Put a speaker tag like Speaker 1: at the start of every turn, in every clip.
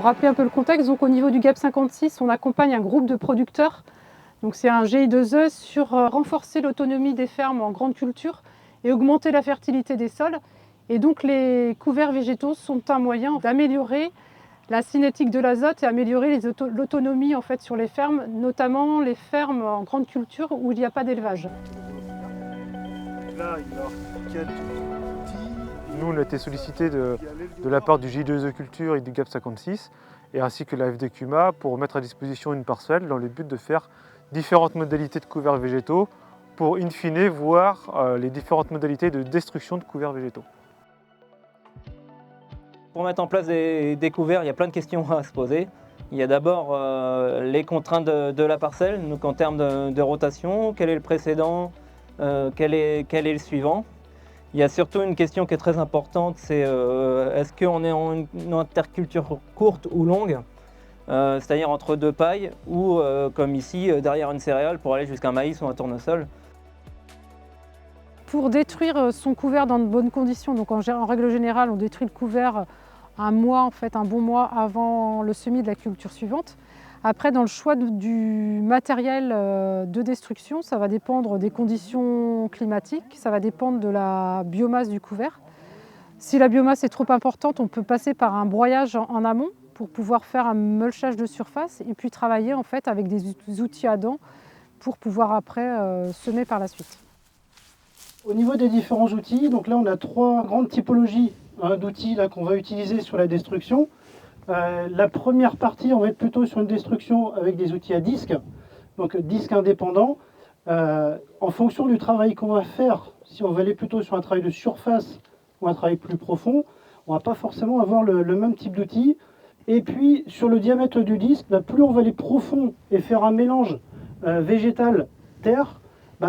Speaker 1: Pour rappeler un peu le contexte, donc au niveau du GAP 56, on accompagne un groupe de producteurs. Donc c'est un GI2E sur renforcer l'autonomie des fermes en grande culture et augmenter la fertilité des sols. Et donc les couverts végétaux sont un moyen d'améliorer la cinétique de l'azote et améliorer l'autonomie en fait, sur les fermes, notamment les fermes en grande culture où il n'y a pas d'élevage.
Speaker 2: Là, il leur quête. Nous, on a été sollicités de la part du GI2E Culture et du GAP 56, et ainsi que la FDCUMA, pour mettre à disposition une parcelle dans le but de faire différentes modalités de couverts végétaux pour, in fine, voir les différentes modalités de destruction de couverts végétaux.
Speaker 3: Pour mettre en place des couverts, il y a plein de questions à se poser. Il y a d'abord les contraintes de la parcelle, donc en termes de rotation, quel est le précédent, quel est le suivant. Il y a surtout une question qui est très importante, c'est est-ce qu'on est en une interculture courte ou longue, c'est-à-dire entre deux pailles, ou comme ici, derrière une céréale pour aller jusqu'à un maïs ou un tournesol.
Speaker 1: Pour détruire son couvert dans de bonnes conditions, donc en règle générale, on détruit le couvert un bon mois avant le semis de la culture suivante. Après, dans le choix du matériel de destruction, ça va dépendre des conditions climatiques, ça va dépendre de la biomasse du couvert. Si la biomasse est trop importante, on peut passer par un broyage en amont pour pouvoir faire un mulchage de surface et puis travailler en fait avec des outils à dents pour pouvoir après semer par la suite.
Speaker 4: Au niveau des différents outils, donc là on a trois grandes typologies d'outils qu'on va utiliser sur la destruction. La première partie, on va être plutôt sur une destruction avec des outils à disque, donc disque indépendant. En fonction du travail qu'on va faire, si on va aller plutôt sur un travail de surface ou un travail plus profond, on ne va pas forcément avoir le même type d'outil. Et puis sur le diamètre du disque, plus on va aller profond et faire un mélange végétal-terre,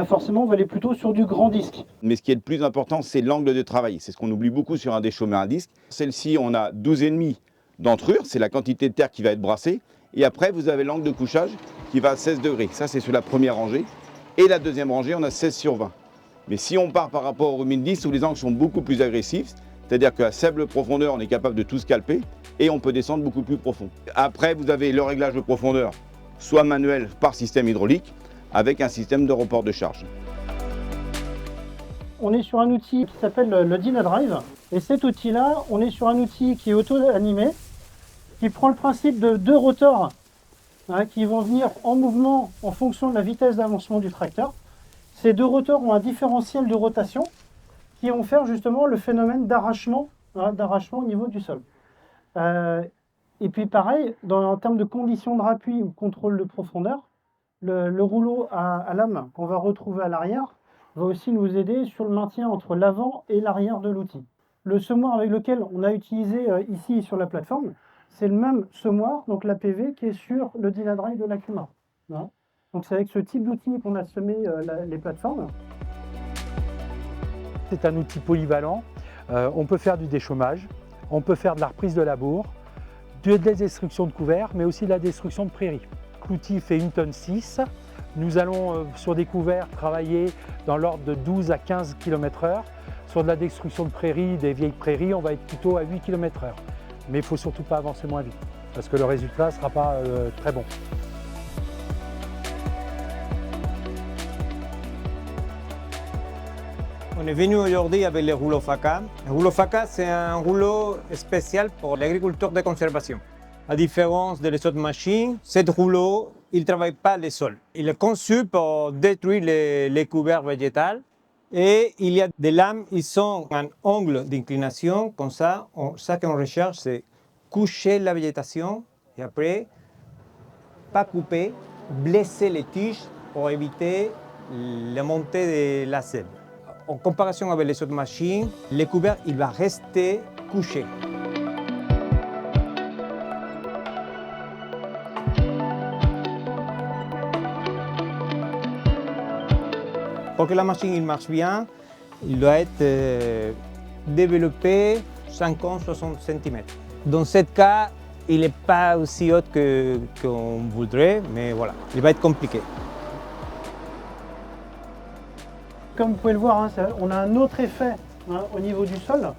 Speaker 4: forcément on va aller plutôt sur du grand disque.
Speaker 5: Mais ce qui est le plus important, c'est l'angle de travail. C'est ce qu'on oublie beaucoup sur un déchaumet à disque. Celle-ci, on a 12,5 d'entrure, c'est la quantité de terre qui va être brassée. Et après, vous avez l'angle de couchage qui va à 16 degrés. Ça, c'est sur la première rangée. Et la deuxième rangée, on a 16/20. Mais si on part par rapport au 1010, où les angles sont beaucoup plus agressifs, c'est-à-dire qu'à faible profondeur, on est capable de tout scalper et on peut descendre beaucoup plus profond. Après, vous avez le réglage de profondeur, soit manuel par système hydraulique, avec un système de report de charge.
Speaker 4: On est sur un outil qui s'appelle le Dynadrive. Et cet outil-là, on est sur un outil qui est auto-animé, qui prend le principe de deux rotors qui vont venir en mouvement en fonction de la vitesse d'avancement du tracteur. Ces deux rotors ont un différentiel de rotation qui vont faire justement le phénomène d'arrachement au niveau du sol. Et puis pareil, en termes de conditions de rappui ou contrôle de profondeur, le rouleau à lame qu'on va retrouver à l'arrière va aussi nous aider sur le maintien entre l'avant et l'arrière de l'outil. Le semoir avec lequel on a utilisé ici sur la plateforme, c'est le même semoir, donc l'APV, qui est sur le Dynadrive de l'Acuma. Donc c'est avec ce type d'outil qu'on a semé les plateformes.
Speaker 6: C'est un outil polyvalent. On peut faire du déchaumage, on peut faire de la reprise de labour, de la destruction de couverts, mais aussi de la destruction de prairies. L'outil fait 1,6 tonne. Nous allons sur des couverts travailler dans l'ordre de 12 à 15 km/h. Sur de la destruction de prairies, des vieilles prairies, on va être plutôt à 8 km/h. Mais il ne faut surtout pas avancer moins vite, parce que le résultat ne sera pas très bon.
Speaker 7: On est venu aujourd'hui avec le rouleau FACA. Le rouleau FACA, c'est un rouleau spécial pour l'agriculture de conservation. À différence de les autres machines, ce rouleau, il ne travaille pas le sol. Il est conçu pour détruire les couverts végétaux. Et il y a des lames, ils sont à un angle d'inclination, comme ça. Ça qu'on recherche, c'est coucher la végétation et après, pas couper, blesser les tiges pour éviter la montée de la sève. En comparaison avec les autres machines, le couvert il va rester couché. Pour que la machine il marche bien, il doit être développé 50-60 cm. Dans ce cas, il n'est pas aussi haut qu'on voudrait, mais voilà, il va être compliqué.
Speaker 4: Comme vous pouvez le voir, on a un autre effet au niveau du sol.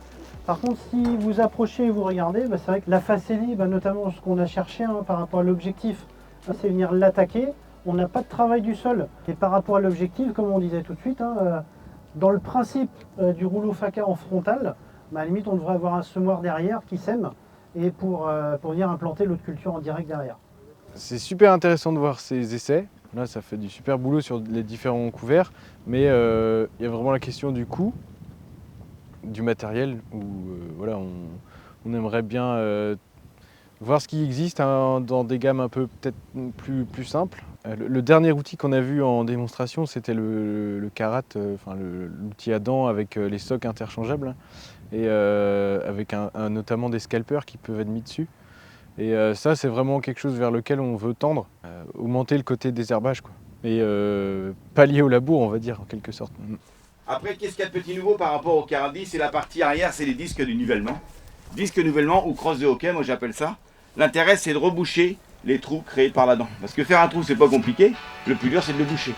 Speaker 4: Par contre, si vous approchez et vous regardez, c'est vrai que la facélie, notamment ce qu'on a cherché par rapport à l'objectif, c'est venir l'attaquer. On n'a pas de travail du sol. Et par rapport à l'objectif, comme on disait tout de suite, dans le principe du rouleau FACA en frontal, à la limite, on devrait avoir un semoir derrière qui sème et pour venir implanter l'autre culture en direct derrière.
Speaker 8: C'est super intéressant de voir ces essais. Là, ça fait du super boulot sur les différents couverts, mais il y a vraiment la question du coût, du matériel, où voilà, on aimerait bien voir ce qui existe dans des gammes un peu peut-être plus simples. Le dernier outil qu'on a vu en démonstration, c'était le Karat, l'outil à dents avec les socs interchangeables et avec notamment des scalpers qui peuvent être mis dessus. Et ça, c'est vraiment quelque chose vers lequel on veut tendre, augmenter le côté désherbage, quoi. Et pallier au labour, on va dire, en quelque sorte.
Speaker 5: Après, qu'est-ce qu'il y a de petit nouveau par rapport au Karat 10? C'est la partie arrière, c'est les disques de nivellement. Disque nivellement ou crosse de hockey, moi j'appelle ça. L'intérêt, c'est de reboucher les trous créés par la dent. Parce que faire un trou, c'est pas compliqué. Le plus dur, c'est de le boucher.